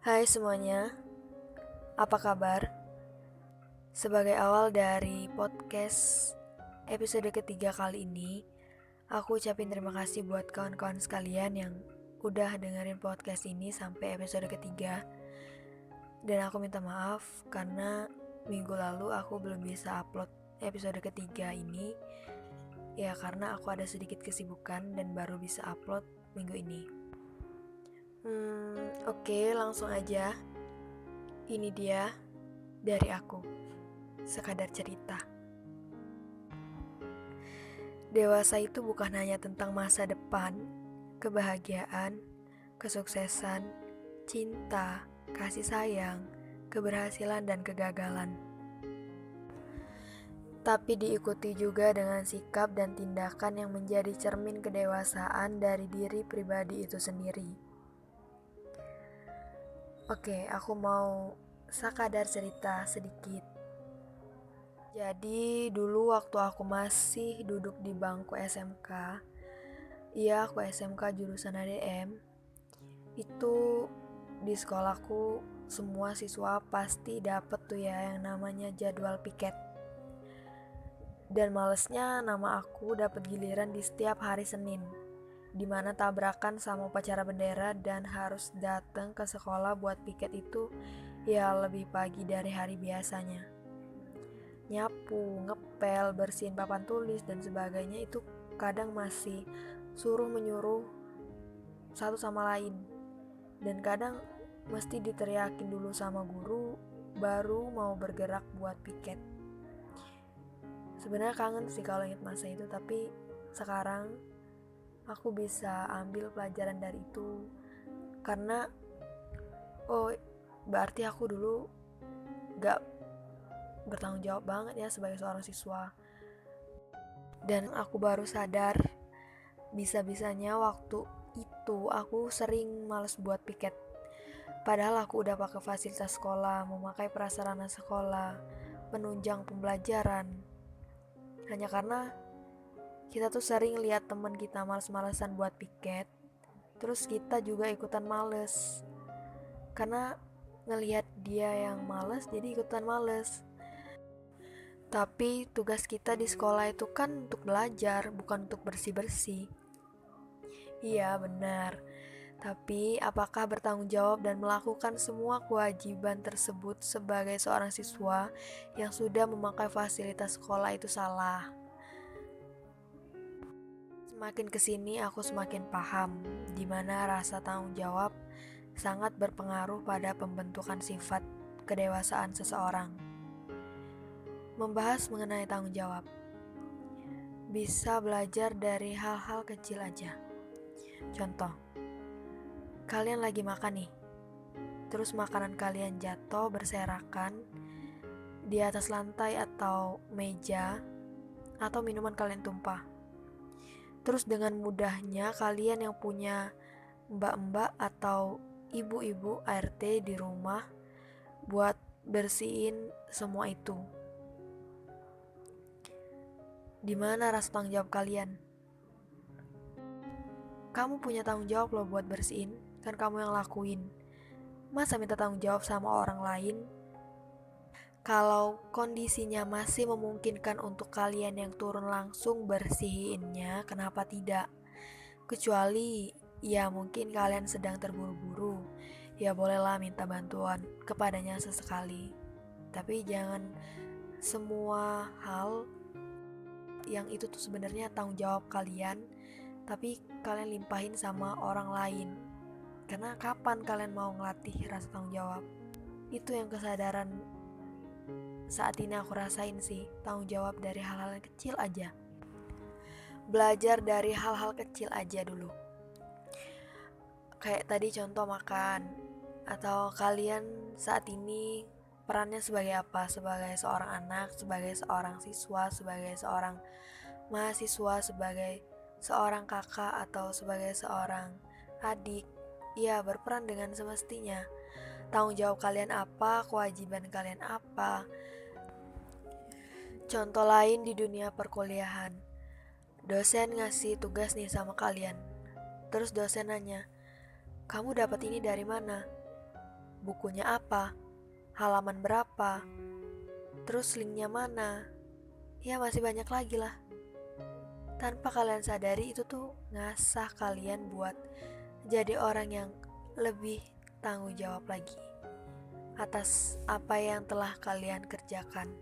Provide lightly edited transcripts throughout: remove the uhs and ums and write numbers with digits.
Hai semuanya, apa kabar? Sebagai awal dari podcast episode ketiga kali ini, aku ucapin terima kasih buat kawan-kawan sekalian yang udah dengerin podcast ini sampai episode ketiga. Dan aku minta maaf karena minggu lalu aku belum bisa upload episode ketiga ini. Ya karena aku ada sedikit kesibukan dan baru bisa upload minggu ini. Oke, langsung aja. Ini dia dari aku. Sekadar cerita. Dewasa itu bukan hanya tentang masa depan, kebahagiaan, kesuksesan, cinta, kasih sayang, keberhasilan dan kegagalan. Tapi diikuti juga dengan sikap dan tindakan yang menjadi cermin kedewasaan dari diri pribadi itu sendiri. Oke, aku mau sekadar cerita sedikit. Jadi dulu waktu aku masih duduk di bangku SMK, iya aku SMK jurusan ADM, itu di sekolahku semua siswa pasti dapet tuh ya yang namanya jadwal piket. Dan malesnya nama aku dapat giliran di setiap hari Senin, dimana tabrakan sama upacara bendera dan harus datang ke sekolah buat piket itu ya lebih pagi dari hari biasanya. Nyapu, ngepel, bersihin papan tulis dan sebagainya itu kadang masih suruh menyuruh satu sama lain. Dan kadang mesti diteriakin dulu sama guru baru mau bergerak buat piket. Sebenarnya kangen sih kalau ingat masa itu, tapi sekarang aku bisa ambil pelajaran dari itu karena berarti aku dulu gak bertanggung jawab banget ya sebagai seorang siswa. Dan aku baru sadar bisa-bisanya waktu itu aku sering males buat piket. Padahal aku udah pakai fasilitas sekolah, memakai prasarana sekolah, penunjang pembelajaran. Hanya karena kita tuh sering lihat teman kita males-malesan buat piket, terus kita juga ikutan males. Karena ngelihat dia yang males, jadi ikutan males. Tapi tugas kita di sekolah itu kan untuk belajar, bukan untuk bersih-bersih. Iya, benar. Tapi, apakah bertanggung jawab dan melakukan semua kewajiban tersebut sebagai seorang siswa yang sudah memakai fasilitas sekolah itu salah? Semakin kesini aku semakin paham di mana rasa tanggung jawab sangat berpengaruh pada pembentukan sifat kedewasaan seseorang. Membahas mengenai tanggung jawab, bisa belajar dari hal-hal kecil aja. Contoh, kalian lagi makan nih, terus makanan kalian jatuh berserakan di atas lantai atau meja, atau minuman kalian tumpah. Terus dengan mudahnya kalian yang punya mbak-mbak atau ibu-ibu ART di rumah buat bersihin semua itu. Di mana rasa tanggung jawab kalian? Kamu punya tanggung jawab loh buat bersihin, kan kamu yang lakuin. Masa minta tanggung jawab sama orang lain? Kalau kondisinya masih memungkinkan untuk kalian yang turun langsung bersihinnya, kenapa tidak? Kecuali ya mungkin kalian sedang terburu-buru, ya bolehlah minta bantuan kepadanya sesekali. Tapi jangan semua hal yang itu tuh sebenarnya tanggung jawab kalian, tapi kalian limpahin sama orang lain. Karena kapan kalian mau ngelatih rasa tanggung jawab? Itu yang kesadaran saat ini aku rasain sih, tanggung jawab dari hal-hal yang kecil aja. Belajar dari hal-hal kecil aja dulu. Kayak tadi contoh makan, atau kalian saat ini perannya sebagai apa? Sebagai seorang anak, sebagai seorang siswa, sebagai seorang mahasiswa, sebagai seorang kakak, atau sebagai seorang adik. Ya, berperan dengan semestinya. Tanggung jawab kalian apa, kewajiban kalian apa. Contoh lain di dunia perkuliahan. Dosen ngasih tugas nih sama kalian. Terus dosen nanya, "Kamu dapat ini dari mana?" bukunya apa, halaman berapa, terus linknya mana. Ya masih banyak lagi lah. Tanpa kalian sadari itu tuh ngasah kalian buat jadi orang yang lebih tanggung jawab lagi atas apa yang telah kalian kerjakan.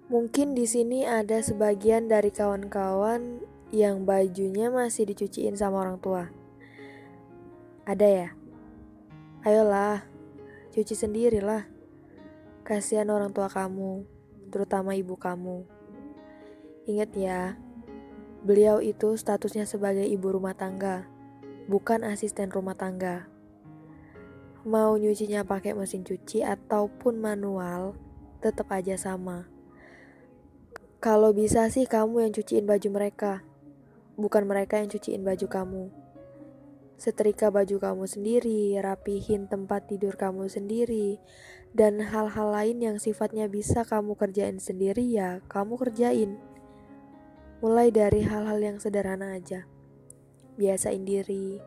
Mungkin di sini ada sebagian dari kawan-kawan yang bajunya masih dicuciin sama orang tua. Ada ya? Ayolah, cuci sendirilah. Kasihan orang tua kamu, terutama ibu kamu. Ingat ya, beliau itu statusnya sebagai ibu rumah tangga, bukan asisten rumah tangga. Mau nyucinya pakai mesin cuci ataupun manual, tetap aja sama. Kalau bisa sih kamu yang cuciin baju mereka, bukan mereka yang cuciin baju kamu. Setrika baju kamu sendiri, rapihin tempat tidur kamu sendiri, dan hal-hal lain yang sifatnya bisa kamu kerjain sendiri ya kamu kerjain. Mulai dari hal-hal yang sederhana aja. Biasain diri,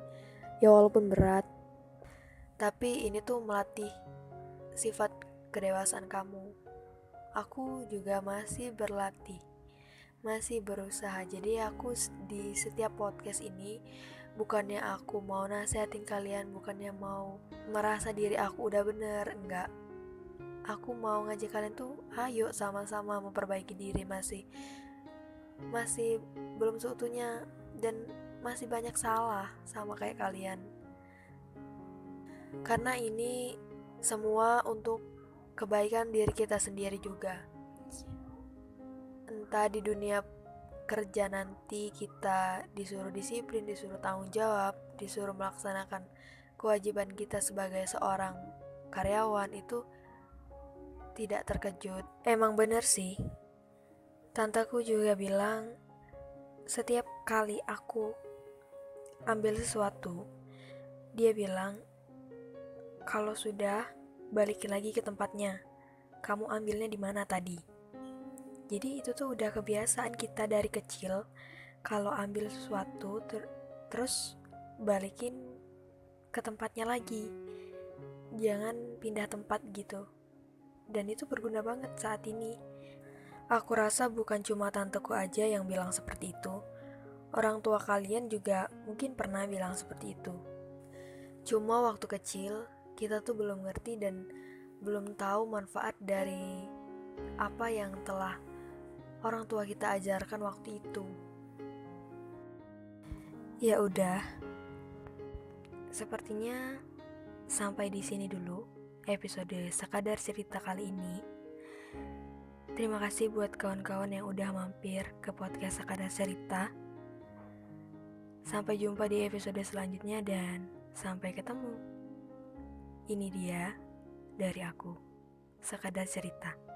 ya walaupun berat. Tapi ini tuh melatih sifat kedewasaan kamu. Aku juga masih berlatih, masih berusaha. Jadi aku di setiap podcast ini bukannya aku mau nasihatin kalian, bukannya mau merasa diri aku udah bener, enggak. Aku mau ngajak kalian tuh ayo sama-sama memperbaiki diri, masih belum seutuhnya dan masih banyak salah sama kayak kalian. Karena ini semua untuk kebaikan diri kita sendiri juga. Entah di dunia kerja nanti kita disuruh disiplin, disuruh tanggung jawab, disuruh melaksanakan kewajiban kita sebagai seorang karyawan, itu tidak terkejut. Emang bener sih, tanteku juga bilang setiap kali aku ambil sesuatu, dia bilang kalau sudah balikin lagi ke tempatnya, kamu ambilnya di mana tadi. Jadi itu tuh udah kebiasaan kita dari kecil, kalau ambil sesuatu terus balikin ke tempatnya lagi, jangan pindah tempat gitu. Dan itu berguna banget saat ini. Aku rasa bukan cuma tanteku aja yang bilang seperti itu, orang tua kalian juga mungkin pernah bilang seperti itu. Cuma waktu kecil kita tuh belum ngerti dan belum tahu manfaat dari apa yang telah orang tua kita ajarkan waktu itu. Ya udah, sepertinya sampai di sini dulu episode Sekadar Cerita kali ini. Terima kasih buat kawan-kawan yang udah mampir ke podcast Sekadar Cerita. Sampai jumpa di episode selanjutnya dan sampai ketemu. Ini dia dari aku, Sekadar Cerita.